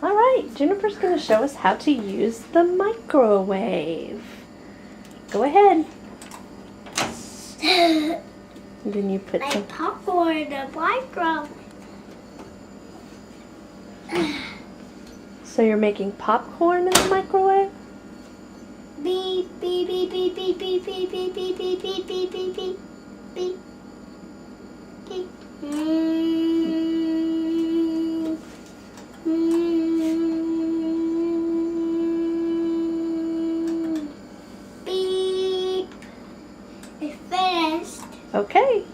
All right, Juniper's going to show us how to use the microwave. Go ahead. And then you put some popcorn in the microwave. So you're making popcorn in the microwave? Beep, beep, beep, beep, beep, beep, beep, beep, beep, beep, beep, beep, beep, beep, beep, beep. Beep. It's finished. Okay.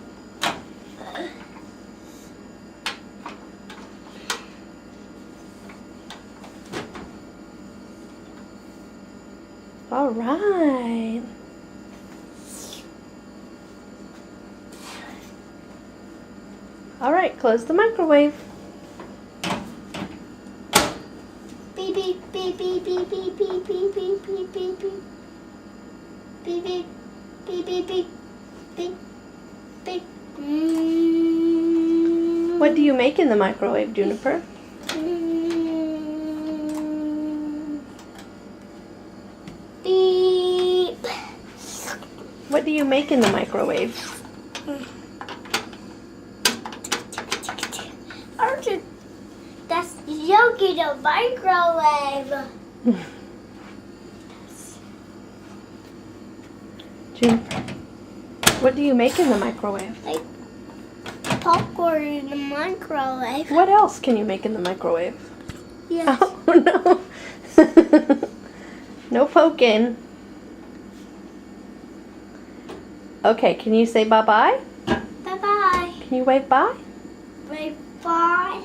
All right. All right, close the microwave. Beep, beep, beep, beep, beep, beep, beep, beep, beep, beep, beep, beep. Beep, beep, beep, beep, beep, beep, beep. What do you make in the microwave, Juniper? Beep. What do you make in the microwave? Archie, that's yolk in the microwave. Juniper, what do you make in the microwave? Like popcorn in the microwave. What else can you make in the microwave? Yes. Oh, no. No poking. Okay, can you say bye-bye? Bye-bye. Can you wave bye? Bye-bye.